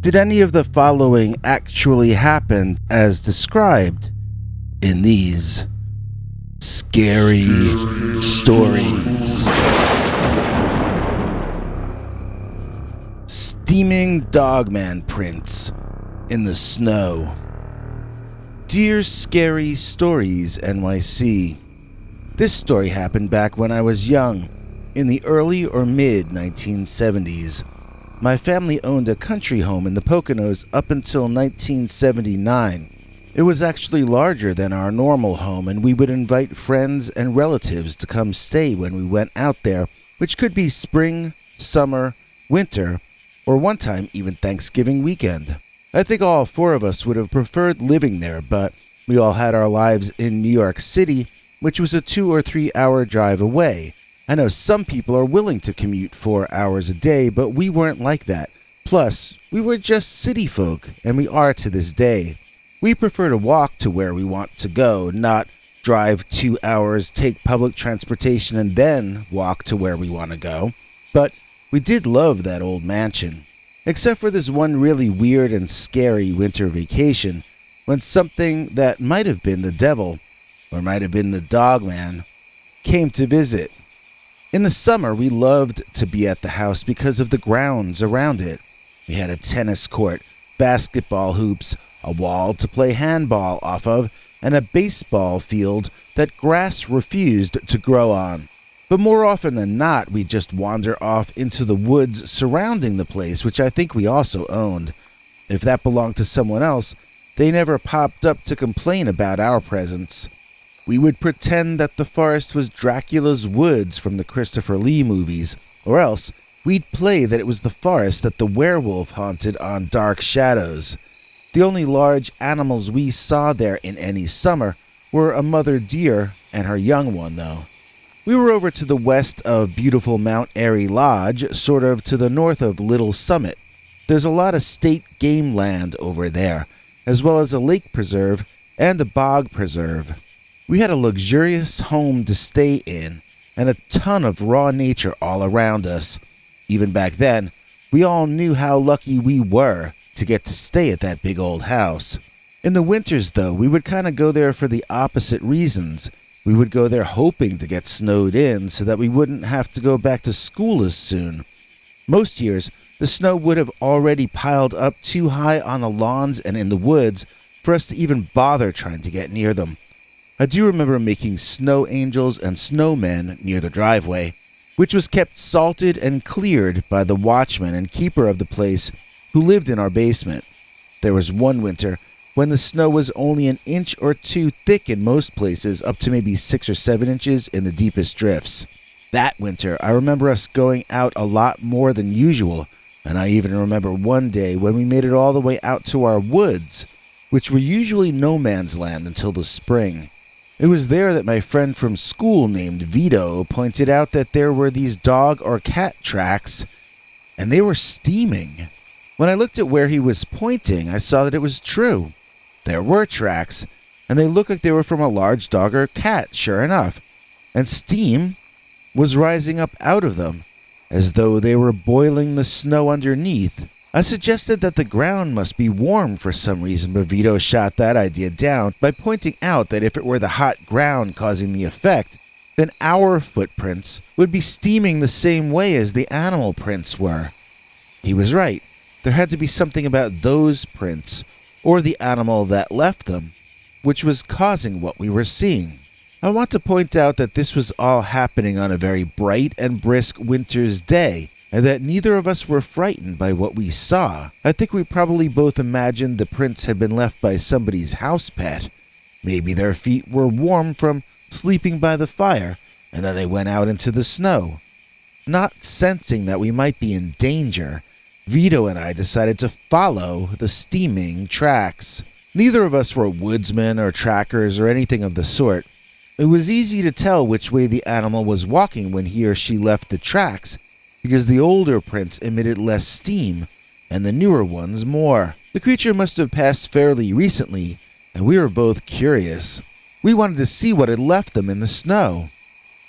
Did any of the following actually happen as described in these scary stories? Steaming Dogman prints in the snow. Dear Scary Stories NYC. This story happened back when I was young, in the early or mid 1970s. My family owned a country home in the Poconos up until 1979. It was actually larger than our normal home, and we would invite friends and relatives to come stay when we went out there, which could be spring, summer, winter, or one time even Thanksgiving weekend. I think all four of us would have preferred living there, but we all had our lives in New York City, which was a 2 or 3 hour drive away. I know some people are willing to commute 4 hours a day, but we weren't like that. Plus, we were just city folk, and we are to this day. We prefer to walk to where we want to go, not drive 2 hours, take public transportation, and then walk to where we want to go. But we did love that old mansion. Except for this one really weird and scary winter vacation, when something that might have been the devil, or might have been the Dogman, came to visit. In the summer, we loved to be at the house because of the grounds around it. We had a tennis court, basketball hoops, a wall to play handball off of, and a baseball field that grass refused to grow on. But more often than not, we'd just wander off into the woods surrounding the place, which I think we also owned. If that belonged to someone else, they never popped up to complain about our presence. We would pretend that the forest was Dracula's woods from the Christopher Lee movies, or else we'd play that it was the forest that the werewolf haunted on Dark Shadows. The only large animals we saw there in any summer were a mother deer and her young one, though. We were over to the west of beautiful Mount Airy Lodge, sort of to the north of Little Summit. There's a lot of state game land over there, as well as a lake preserve and a bog preserve. We had a luxurious home to stay in, and a ton of raw nature all around us. Even back then, we all knew how lucky we were to get to stay at that big old house. In the winters, though, we would kind of go there for the opposite reasons. We would go there hoping to get snowed in so that we wouldn't have to go back to school as soon. Most years, the snow would have already piled up too high on the lawns and in the woods for us to even bother trying to get near them. I do remember making snow angels and snowmen near the driveway, which was kept salted and cleared by the watchman and keeper of the place who lived in our basement. There was one winter when the snow was only an inch or two thick in most places, up to maybe 6 or 7 inches in the deepest drifts. That winter, I remember us going out a lot more than usual, and I even remember one day when we made it all the way out to our woods, which were usually no man's land until the spring. It was there that my friend from school named Vito pointed out that there were these dog or cat tracks, and they were steaming. When I looked at where he was pointing, I saw that it was true. There were tracks, and they looked like they were from a large dog or cat, sure enough, and steam was rising up out of them, as though they were boiling the snow underneath. I suggested that the ground must be warm for some reason, but Vito shot that idea down by pointing out that if it were the hot ground causing the effect, then our footprints would be steaming the same way as the animal prints were. He was right. There had to be something about those prints, or the animal that left them, which was causing what we were seeing. I want to point out that this was all happening on a very bright and brisk winter's day, and that neither of us were frightened by what we saw. I think we probably both imagined the prints had been left by somebody's house pet. Maybe their feet were warm from sleeping by the fire, and then they went out into the snow. Not sensing that we might be in danger, Vito and I decided to follow the steaming tracks. Neither of us were woodsmen or trackers or anything of the sort. It was easy to tell which way the animal was walking when he or she left the tracks, because the older prints emitted less steam, and the newer ones more. The creature must have passed fairly recently, and we were both curious. We wanted to see what had left them in the snow.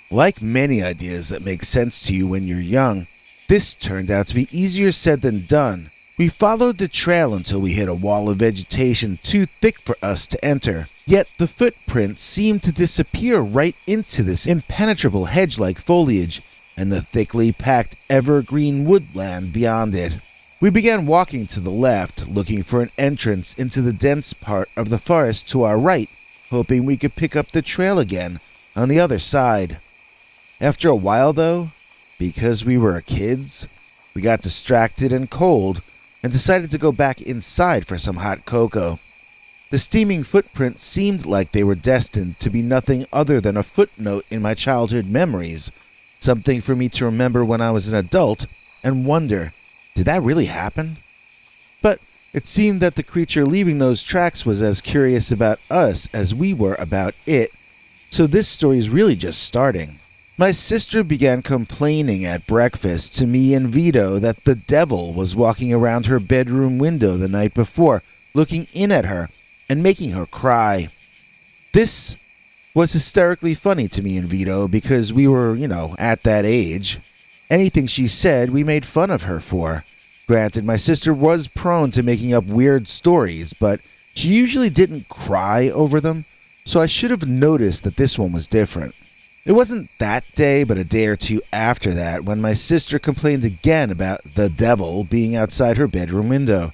Like many ideas that make sense to you when you're young, this turned out to be easier said than done, We followed the trail until we hit a wall of vegetation too thick for us to enter, yet the footprints seemed to disappear right into this impenetrable hedge-like foliage and the thickly packed evergreen woodland beyond it. We began walking to the left, looking for an entrance into the dense part of the forest to our right, hoping we could pick up the trail again on the other side. After a while, though, because we were kids, we got distracted and cold and decided to go back inside for some hot cocoa. The steaming footprints seemed like they were destined to be nothing other than a footnote in my childhood memories, something for me to remember when I was an adult and wonder, did that really happen? But it seemed that the creature leaving those tracks was as curious about us as we were about it, so this story is really just starting. My sister began complaining at breakfast to me and Vito that the devil was walking around her bedroom window the night before, looking in at her and making her cry. This was hysterically funny to me and Vito because we were, at that age. Anything she said, we made fun of her for. Granted, my sister was prone to making up weird stories, but she usually didn't cry over them, so I should have noticed that this one was different. It wasn't that day, but a day or two after that, when my sister complained again about the devil being outside her bedroom window.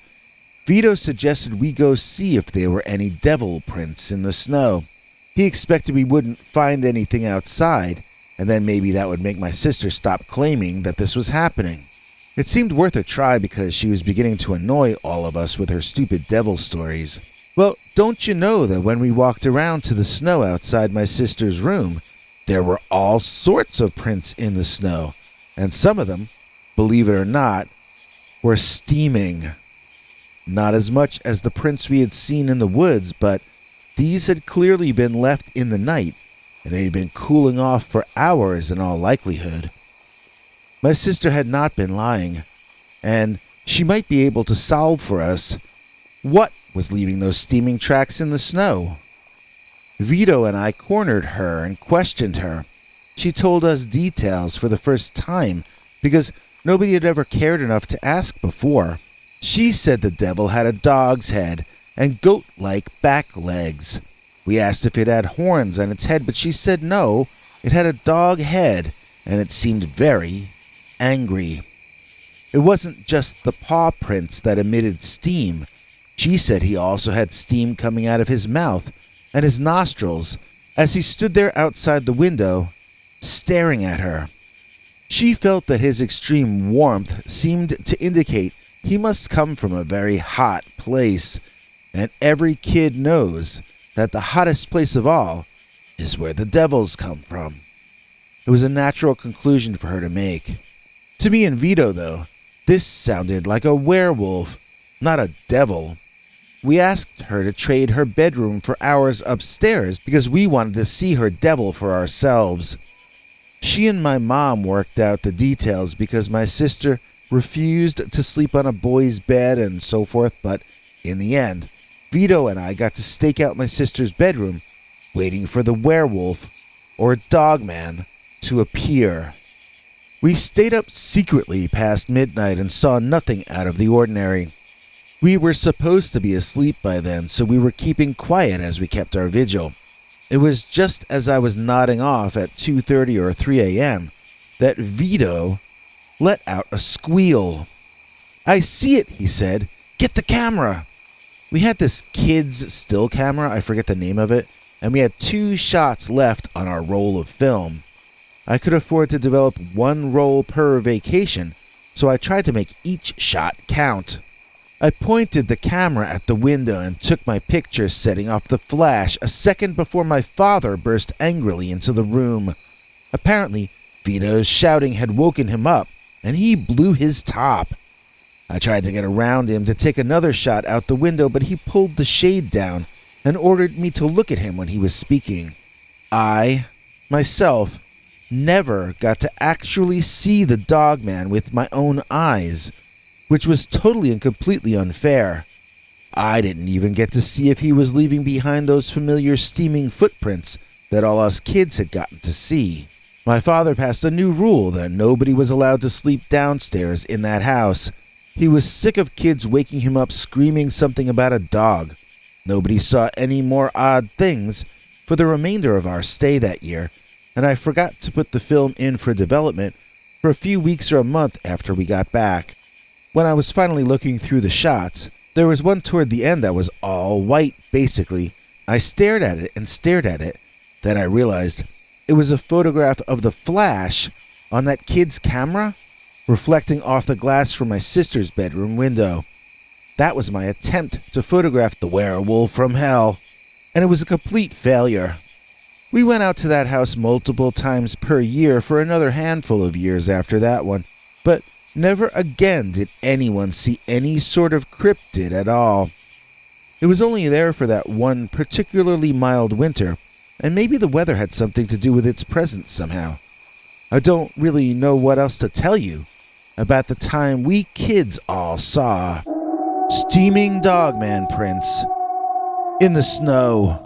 Vito suggested we go see if there were any devil prints in the snow. He expected we wouldn't find anything outside, and then maybe that would make my sister stop claiming that this was happening. It seemed worth a try because she was beginning to annoy all of us with her stupid devil stories. Well, don't you know that when we walked around to the snow outside my sister's room, there were all sorts of prints in the snow, and some of them, believe it or not, were steaming. Not as much as the prints we had seen in the woods, but these had clearly been left in the night, and they had been cooling off for hours in all likelihood. My sister had not been lying, and she might be able to solve for us what was leaving those steaming tracks in the snow. Vito and I cornered her and questioned her. She told us details for the first time because nobody had ever cared enough to ask before. She said the devil had a dog's head and goat-like back legs. We asked if it had horns on its head, but she said no, it had a dog head, and it seemed very angry. It wasn't just the paw prints that emitted steam. She said he also had steam coming out of his mouth and his nostrils as he stood there outside the window, staring at her. She felt that his extreme warmth seemed to indicate he must come from a very hot place, and every kid knows that the hottest place of all is where the devils come from. It was a natural conclusion for her to make. To me and Vito, though, this sounded like a werewolf, not a devil. We asked her to trade her bedroom for ours upstairs because we wanted to see her devil for ourselves. She and my mom worked out the details because my sister refused to sleep on a boy's bed and so forth, but in the end, Vito and I got to stake out my sister's bedroom, waiting for the werewolf, or Dogman, to appear. We stayed up secretly past midnight and saw nothing out of the ordinary. We were supposed to be asleep by then, so we were keeping quiet as we kept our vigil. It was just as I was nodding off at 2:30 or 3 a.m. that Vito let out a squeal. "I see it," he said. "Get the camera." We had this kid's still camera, I forget the name of it, and we had 2 shots left on our roll of film. I could afford to develop 1 roll per vacation, so I tried to make each shot count. I pointed the camera at the window and took my picture, setting off the flash a second before my father burst angrily into the room. Apparently, Vito's shouting had woken him up, and he blew his top. I tried to get around him to take another shot out the window, but he pulled the shade down and ordered me to look at him when he was speaking. I, myself, never got to actually see the Dogman with my own eyes, which was totally and completely unfair. I didn't even get to see if he was leaving behind those familiar steaming footprints that all us kids had gotten to see. My father passed a new rule that nobody was allowed to sleep downstairs in that house, He was sick of kids waking him up screaming something about a dog. Nobody saw any more odd things for the remainder of our stay that year, and I forgot to put the film in for development for a few weeks or a month after we got back. When I was finally looking through the shots, there was one toward the end that was all white, basically. I stared at it and stared at it. Then I realized it was a photograph of the flash on that kid's camera, reflecting off the glass from my sister's bedroom window. That was my attempt to photograph the werewolf from hell, and it was a complete failure. We went out to that house multiple times per year for another handful of years after that one, but never again did anyone see any sort of cryptid at all. It was only there for that one particularly mild winter, and maybe the weather had something to do with its presence somehow. I don't really know what else to tell you about the time we kids all saw steaming Dogman prints in the snow.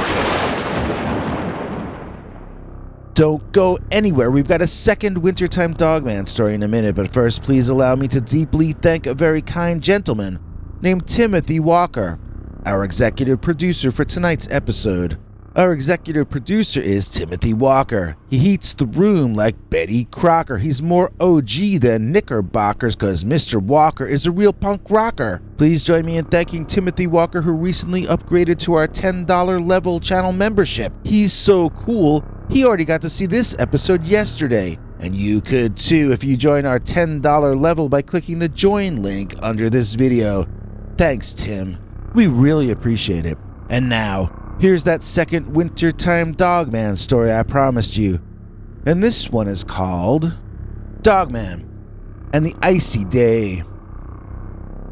Don't go anywhere. We've got a second wintertime Dogman story in a minute, but first please allow me to deeply thank a very kind gentleman named Timothy Walker, our executive producer for tonight's episode. Our executive producer is Timothy Walker. He heats the room like Betty Crocker. He's more OG than Knickerbockers because Mr. Walker is a real punk rocker. Please join me in thanking Timothy Walker, who recently upgraded to our $10 level channel membership. He's so cool, he already got to see this episode yesterday. And you could too if you join our $10 level by clicking the join link under this video. Thanks, Tim. We really appreciate it. And now, here's that second wintertime Dogman story I promised you. And this one is called Dogman and the Icy Day.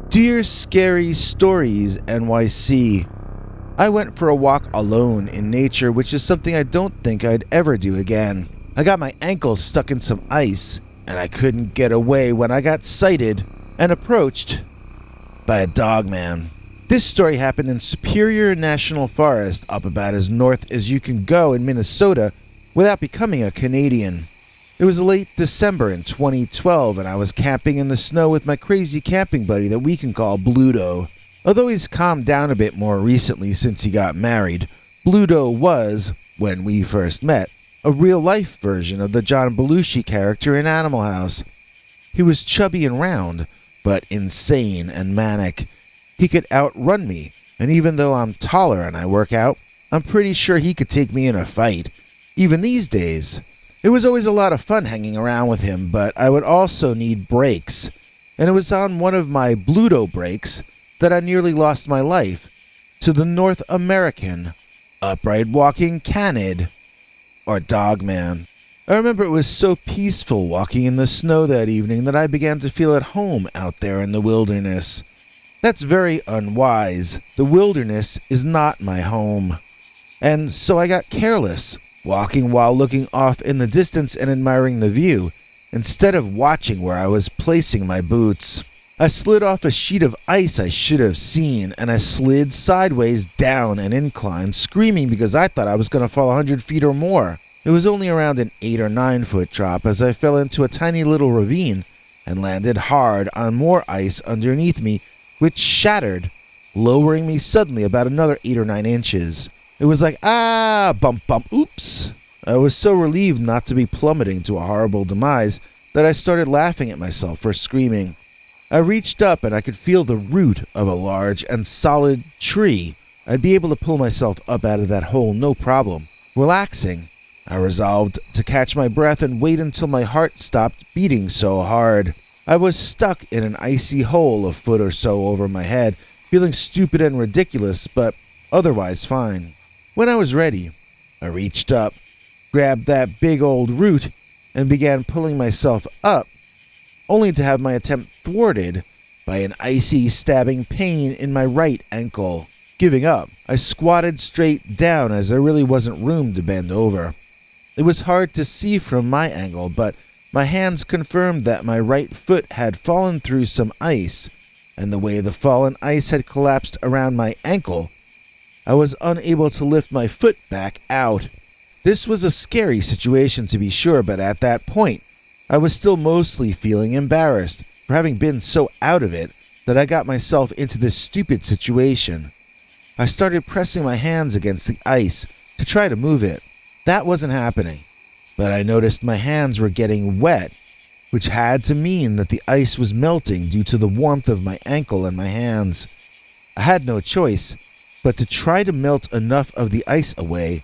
Dear Scary Stories NYC, I went for a walk alone in nature, which is something I don't think I'd ever do again. I got my ankles stuck in some ice, and I couldn't get away when I got sighted and approached by a dogman. This story happened in Superior National Forest, up about as north as you can go in Minnesota without becoming a Canadian. It was late December in 2012, and I was camping in the snow with my crazy camping buddy that we can call Bluto. Although he's calmed down a bit more recently since he got married, Bluto was, when we first met, a real-life version of the John Belushi character in Animal House. He was chubby and round, but insane and manic. He could outrun me, and even though I'm taller and I work out, I'm pretty sure he could take me in a fight, even these days. It was always a lot of fun hanging around with him, but I would also need breaks, and it was on one of my Bluto breaks that I nearly lost my life to the North American upright walking canid, or dogman. I remember it was so peaceful walking in the snow that evening that I began to feel at home out there in the wilderness. That's very unwise. The wilderness is not my home. And so I got careless, walking while looking off in the distance and admiring the view, instead of watching where I was placing my boots. I slid off a sheet of ice I should have seen, and I slid sideways down an incline, screaming because I thought I was going to fall 100 feet or more. It was only around an 8 or 9 foot drop as I fell into a tiny little ravine and landed hard on more ice underneath me, which shattered, lowering me suddenly about another 8 or 9 inches. It was like, bump, bump, oops. I was so relieved not to be plummeting to a horrible demise that I started laughing at myself for screaming. I reached up and I could feel the root of a large and solid tree. I'd be able to pull myself up out of that hole no problem. Relaxing, I resolved to catch my breath and wait until my heart stopped beating so hard. I was stuck in an icy hole a foot or so over my head, feeling stupid and ridiculous, but otherwise fine. When I was ready, I reached up, grabbed that big old root, and began pulling myself up, only to have my attempt thwarted by an icy stabbing pain in my right ankle. Giving up, I squatted straight down as there really wasn't room to bend over. It was hard to see from my angle, but my hands confirmed that my right foot had fallen through some ice, and the way the fallen ice had collapsed around my ankle, I was unable to lift my foot back out. This was a scary situation to be sure, but at that point, I was still mostly feeling embarrassed for having been so out of it that I got myself into this stupid situation. I started pressing my hands against the ice to try to move it. That wasn't happening, but I noticed my hands were getting wet, which had to mean that the ice was melting due to the warmth of my ankle and my hands. I had no choice but to try to melt enough of the ice away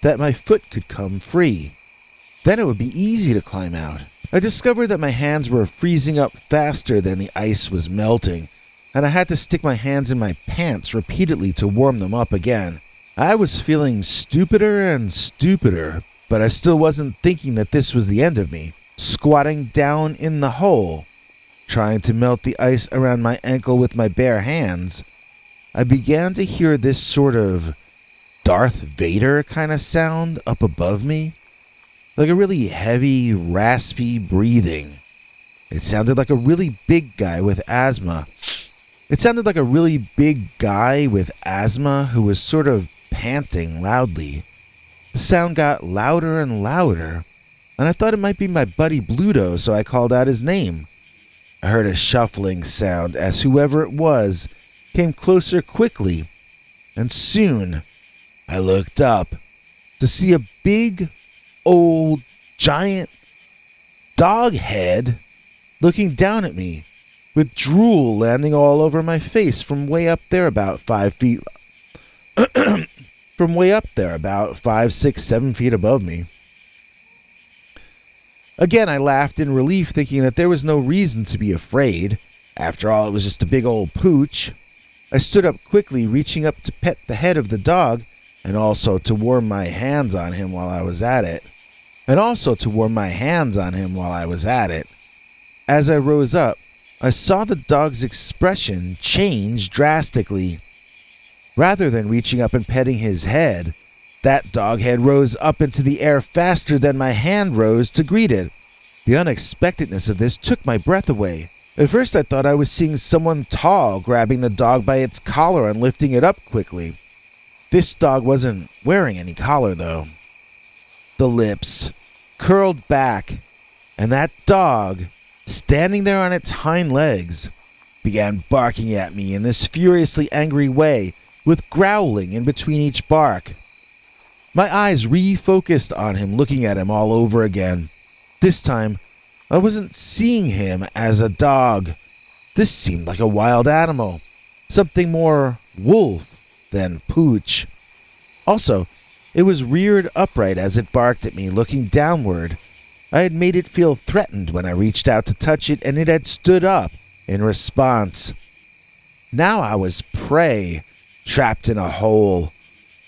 that my foot could come free. Then it would be easy to climb out. I discovered that my hands were freezing up faster than the ice was melting, and I had to stick my hands in my pants repeatedly to warm them up again. I was feeling stupider and stupider, but I still wasn't thinking that this was the end of me. Squatting down in the hole, trying to melt the ice around my ankle with my bare hands, I began to hear this sort of Darth Vader kind of sound up above me. Like a really heavy, raspy breathing. It sounded like a really big guy with asthma. Who was sort of panting loudly. The sound got louder and louder, and I thought it might be my buddy Bluto, so I called out his name. I heard a shuffling sound as whoever it was came closer quickly, and soon I looked up to see a big, old, giant dog head looking down at me, with drool landing all over my face from way up there about 5 feet. From way up there about 5, 6, 7 feet above me. Again, I laughed in relief, thinking that there was no reason to be afraid. After all, it was just a big old pooch. I stood up quickly, reaching up to pet the head of the dog, and also to warm my hands on him while I was at it. As I rose up, I saw the dog's expression change drastically. Rather than reaching up and petting his head, that dog head rose up into the air faster than my hand rose to greet it. The unexpectedness of this took my breath away. At first I thought I was seeing someone tall grabbing the dog by its collar and lifting it up quickly. This dog wasn't wearing any collar, though. The lips curled back, and that dog, standing there on its hind legs, began barking at me in this furiously angry way, with growling in between each bark. My eyes refocused on him, looking at him all over again. This time, I wasn't seeing him as a dog. This seemed like a wild animal, something more wolf than pooch. Also, it was reared upright as it barked at me, looking downward. I had made it feel threatened when I reached out to touch it, and it had stood up in response. Now I was prey, trapped in a hole.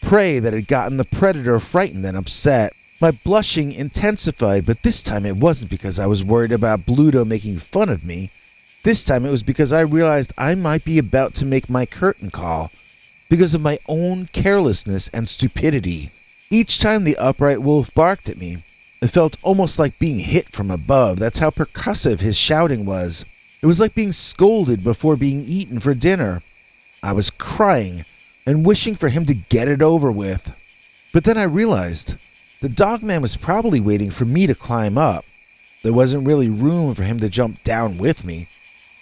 Prey that had gotten the predator frightened and upset. My blushing intensified, but this time it wasn't because I was worried about Bluto making fun of me. This time it was because I realized I might be about to make my curtain call, because of my own carelessness and stupidity. Each time the upright wolf barked at me, it felt almost like being hit from above. That's how percussive his shouting was. It was like being scolded before being eaten for dinner. I was crying and wishing for him to get it over with. But then I realized the Dogman was probably waiting for me to climb up. There wasn't really room for him to jump down with me.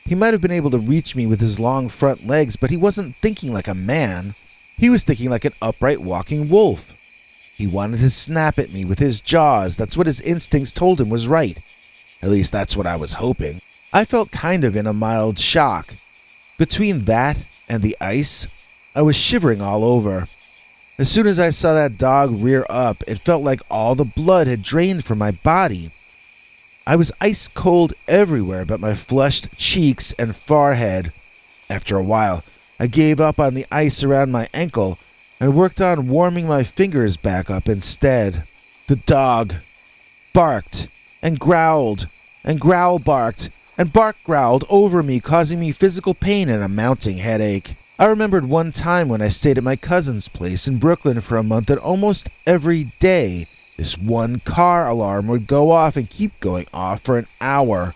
He might have been able to reach me with his long front legs, but he wasn't thinking like a man. He was thinking like an upright walking wolf. He wanted to snap at me with his jaws. That's what his instincts told him was right. At least that's what I was hoping. I felt kind of in a mild shock. Between that and the ice, I was shivering all over. As soon as I saw that dog rear up, it felt like all the blood had drained from my body. I was ice cold everywhere but my flushed cheeks and forehead. After a while, I gave up on the ice around my ankle and worked on warming my fingers back up instead. The dog barked and growled, and growl barked, and bark growled over me, causing me physical pain and a mounting headache. I remembered one time when I stayed at my cousin's place in Brooklyn for a month that almost every day this one car alarm would go off and keep going off for an hour.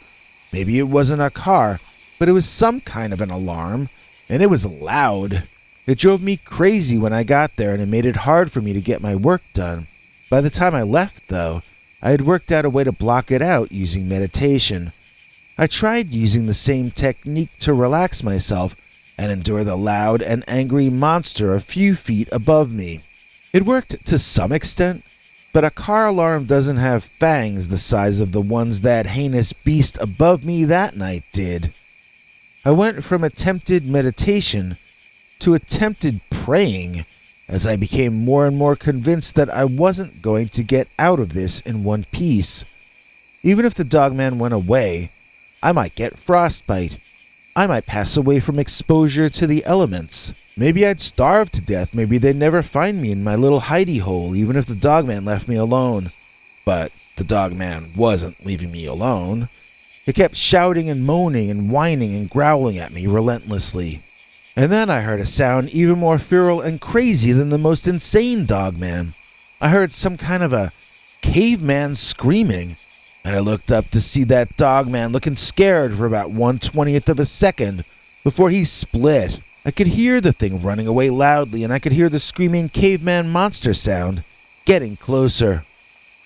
Maybe it wasn't a car, but it was some kind of an alarm, and it was loud. It drove me crazy when I got there, and it made it hard for me to get my work done. By the time I left, though, I had worked out a way to block it out using meditation. I tried using the same technique to relax myself and endure the loud and angry monster a few feet above me. It worked to some extent, but a car alarm doesn't have fangs the size of the ones that heinous beast above me that night did. I went from attempted meditation to attempted praying as I became more and more convinced that I wasn't going to get out of this in one piece. Even if the Dogman went away, I might get frostbite. I might pass away from exposure to the elements. Maybe I'd starve to death. Maybe they'd never find me in my little hidey hole, even if the Dogman left me alone. But the Dogman wasn't leaving me alone. It kept shouting and moaning and whining and growling at me relentlessly. And then I heard a sound even more feral and crazy than the most insane Dogman. I heard some kind of a caveman screaming, and I looked up to see that Dogman looking scared for about 1/20th of a second before he split. I could hear the thing running away loudly, and I could hear the screaming caveman monster sound getting closer.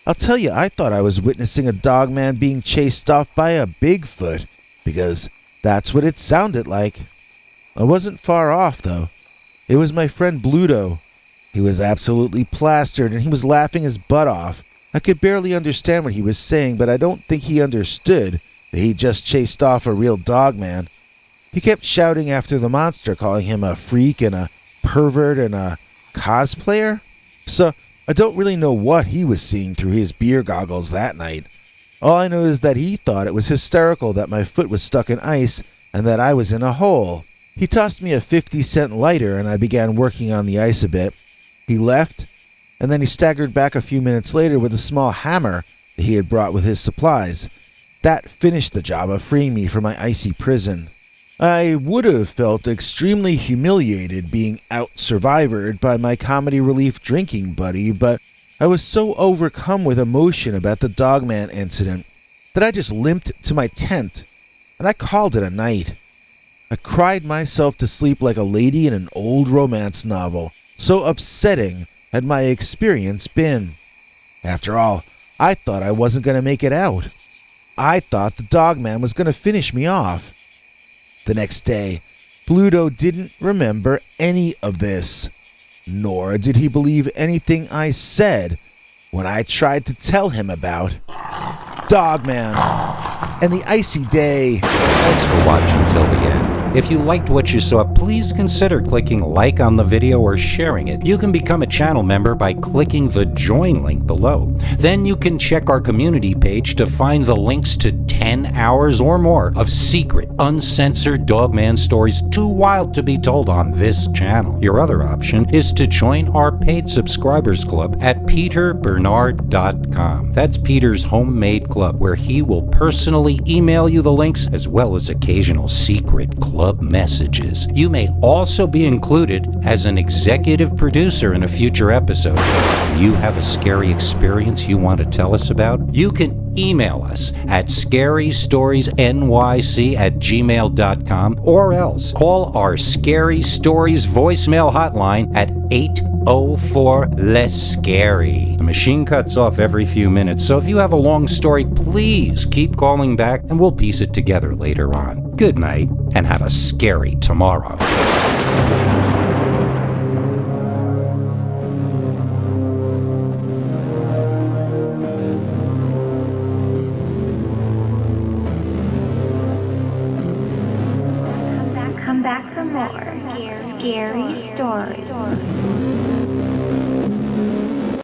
I'll tell you, I thought I was witnessing a Dogman being chased off by a Bigfoot, because that's what it sounded like. I wasn't far off, though. It was my friend Bluto. He was absolutely plastered, and he was laughing his butt off. I could barely understand what he was saying, but I don't think he understood that he just chased off a real Dogman. He kept shouting after the monster, calling him a freak and a pervert and a cosplayer. So I don't really know what he was seeing through his beer goggles that night. All I know is that he thought it was hysterical that my foot was stuck in ice and that I was in a hole. He tossed me a 50-cent lighter, and I began working on the ice a bit. He left, and then he staggered back a few minutes later with a small hammer that he had brought with his supplies. That finished the job of freeing me from my icy prison. I would have felt extremely humiliated being out-survivored by my comedy relief drinking buddy, but I was so overcome with emotion about the Dogman incident that I just limped to my tent, and I called it a night. I cried myself to sleep like a lady in an old romance novel. So upsetting had my experience been. After all, I thought I wasn't going to make it out. I thought the Dogman was going to finish me off. The next day, Pluto didn't remember any of this, nor did he believe anything I said when I tried to tell him about Dogman and the icy day. Thanks for watching till the end. If you liked what you saw, please consider clicking like on the video or sharing it. You can become a channel member by clicking the join link below. Then you can check our community page to find the links to 10 hours or more of secret, uncensored Dogman stories too wild to be told on this channel. Your other option is to join our paid subscribers club at peterbernard.com. That's Peter's homemade club, where he will personally email you the links as well as occasional secret club messages. You may also be included as an executive producer in a future episode. You have a scary experience you want to tell us about? You can email us at scarystoriesnyc@gmail.com, or else call our Scary Stories voicemail hotline at 804-LESS-SCARY. The machine cuts off every few minutes, so if you have a long story, please keep calling back and we'll piece it together later on. Good night, and have a scary tomorrow. Come back for more scary stories.